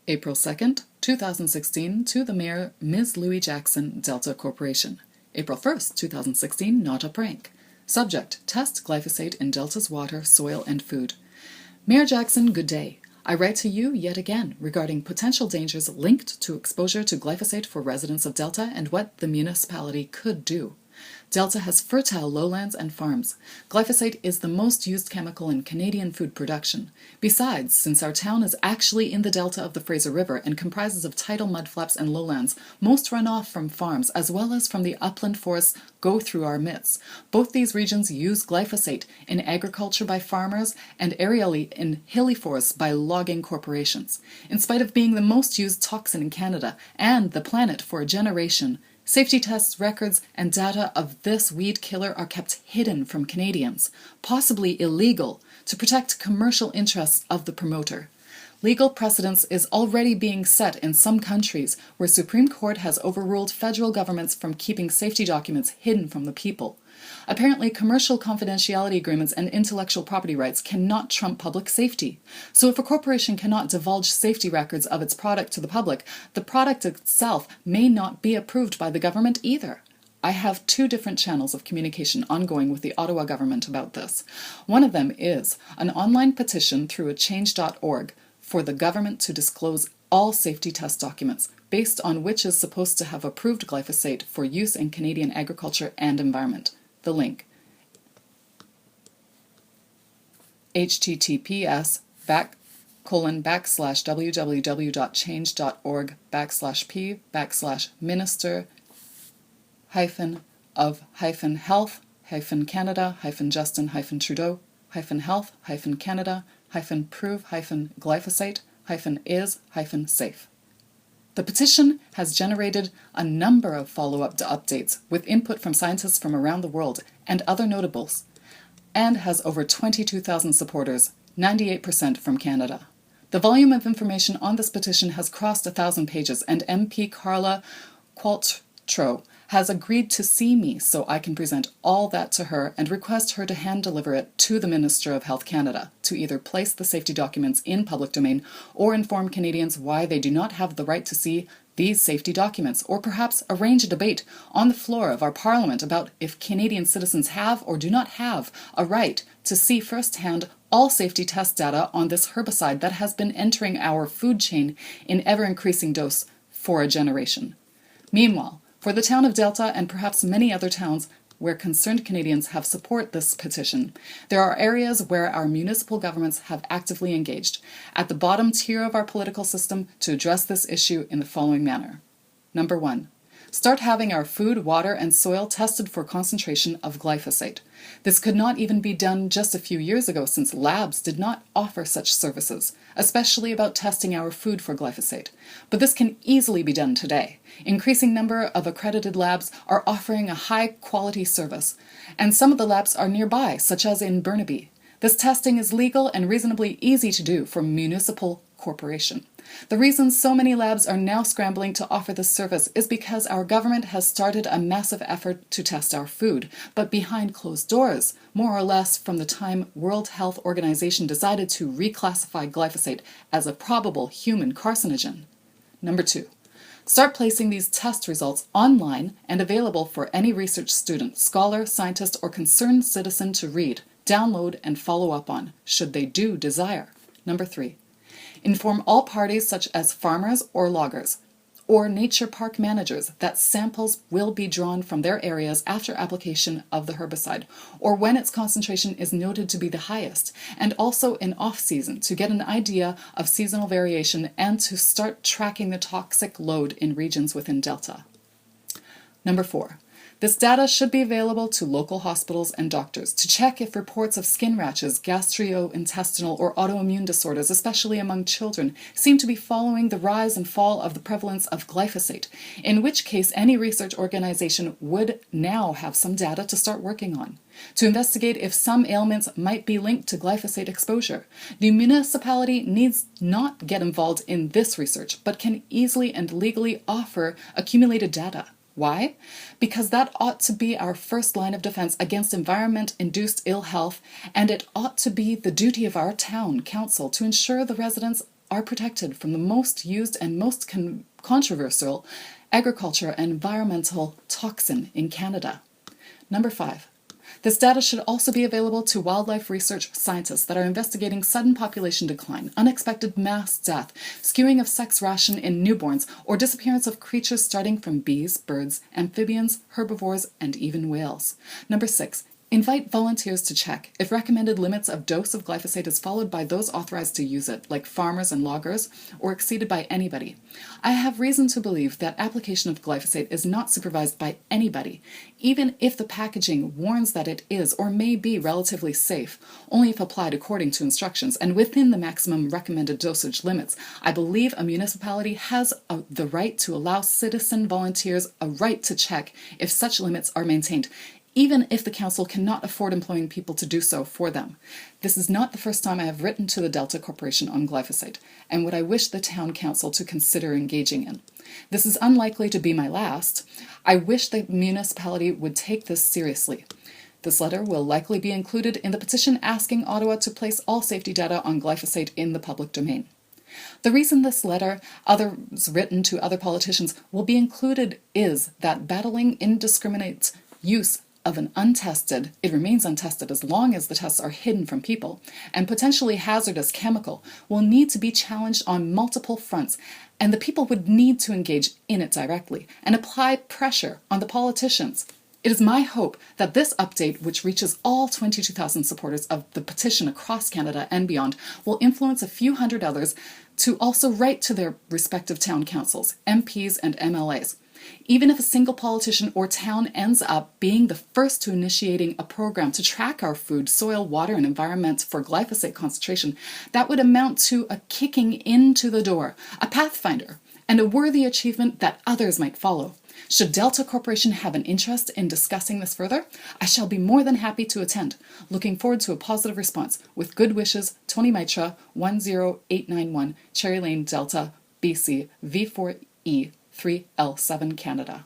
April 2nd, 2016, to the Mayor, Ms. Louis Jackson, Delta Corporation. April 1st, 2016, not a prank. Subject, test glyphosate in Delta's water, soil, and food. Mayor Jackson, good day. I write to you yet again regarding potential dangers linked to exposure to glyphosate for residents of Delta and what the municipality could do. Delta has fertile lowlands and farms. Glyphosate is the most used chemical in Canadian food production. Besides, since our town is actually in the delta of the Fraser River and comprises of tidal mudflaps and lowlands, most runoff from farms as well as from the upland forests go through our midst. Both these regions use glyphosate in agriculture by farmers and aerially in hilly forests by logging corporations. In spite of being the most used toxin in Canada and the planet for a generation, safety tests, records, and data of this weed killer are kept hidden from Canadians, possibly illegal, to protect commercial interests of the promoter. Legal precedence is already being set in some countries where Supreme Court has overruled federal governments from keeping safety documents hidden from the people. Apparently, commercial confidentiality agreements and intellectual property rights cannot trump public safety. So if a corporation cannot divulge safety records of its product to the product itself may not be approved by the government either. I have two different channels of communication ongoing with the Ottawa government about this. One of them is an online petition through a change.org for the government to disclose all safety test documents, based on which is supposed to have approved glyphosate for use in Canadian agriculture and environment. The link, https://www.change.org/p/minister-health-canada-justin-trudeau-health-prove-glyphosate-is-safe. The petition has generated a number of follow-up updates with input from scientists from around the world and other notables, and has over 22,000 supporters, 98% from Canada. The volume of information on this petition has crossed 1,000 pages, and MP Carla Qualtrough has agreed to see me so I can present all that to her and request her to hand-deliver it to the Minister of Health Canada to either place the safety documents in public domain or inform Canadians why they do not have the right to see these safety documents, or perhaps arrange a debate on the floor of our Parliament about if Canadian citizens have or do not have a right to see firsthand all safety test data on this herbicide that has been entering our food chain in ever-increasing dose for a generation. Meanwhile, for the town of Delta and perhaps many other towns where concerned Canadians have supported this petition, there are areas where our municipal governments have actively engaged at the bottom tier of our political system to address this issue in the following manner. Number 1. Start having our food, water, and soil tested for concentration of glyphosate. This could not even be done just a few years ago since labs did not offer such services, especially about testing our food for glyphosate. But this can easily be done today. Increasing number of accredited labs are offering a high-quality service, and some of the labs are nearby, such as in Burnaby. This testing is legal and reasonably easy to do for a municipal corporation. The reason so many labs are now scrambling to offer this service is because our government has started a massive effort to test our food, but behind closed doors, more or less from the time World Health Organization decided to reclassify glyphosate as a probable human carcinogen. Number 2. Start placing these test results online and available for any research student, scholar, scientist, or concerned citizen to read, download, and follow up on, should they do desire. Number 3. Inform all parties such as farmers or loggers or nature park managers that samples will be drawn from their areas after application of the herbicide or when its concentration is noted to be the highest, and also in off-season to get an idea of seasonal variation and to start tracking the toxic load in regions within Delta. Number 4. This data should be available to local hospitals and doctors to check if reports of skin rashes, gastrointestinal or autoimmune disorders, especially among children, seem to be following the rise and fall of the prevalence of glyphosate, in which case any research organization would now have some data to start working on. To investigate if some ailments might be linked to glyphosate exposure. The municipality needs not get involved in this research, but can easily and legally offer accumulated data. Why? Because that ought to be our first line of defense against environment-induced ill health, and it ought to be the duty of our town council to ensure the residents are protected from the most used and most controversial agriculture and environmental toxin in Canada. Number 5. This data should also be available to wildlife research scientists that are investigating sudden population decline, unexpected mass death, skewing of sex ration in newborns, or disappearance of creatures starting from bees, birds, amphibians, herbivores, and even whales. Number 6. Invite volunteers to check if recommended limits of dose of glyphosate is followed by those authorized to use it, like farmers and loggers, or exceeded by anybody. I have reason to believe that application of glyphosate is not supervised by anybody, even if the packaging warns that it is or may be relatively safe, only if applied according to instructions and within the maximum recommended dosage limits. I believe a municipality has the right to allow citizen volunteers a right to check if such limits are maintained, even if the council cannot afford employing people to do so for them. This is not the first time I have written to the Delta Corporation on glyphosate, and what I wish the town council to consider engaging in. This is unlikely to be my last. I wish the municipality would take this seriously. This letter will likely be included in the petition asking Ottawa to place all safety data on glyphosate in the public domain. The reason this letter, others written to other politicians, will be included is that battling indiscriminate use of an untested, it remains untested as long as the tests are hidden from people, and potentially hazardous chemical will need to be challenged on multiple fronts, and the people would need to engage in it directly and apply pressure on the politicians. It is my hope that this update, which reaches all 22,000 supporters of the petition across Canada and beyond, will influence a few hundred others to also write to their respective town councils, MPs and MLAs. Even if a single politician or town ends up being the first to initiating a program to track our food, soil, water, and environment for glyphosate concentration, that would amount to a kicking into the door, a pathfinder, and a worthy achievement that others might follow. Should Delta Corporation have an interest in discussing this further, I shall be more than happy to attend. Looking forward to a positive response. With good wishes, Tony Mitra, 10891 Cherry Lane, Delta, BC, V4E 3L7 Canada.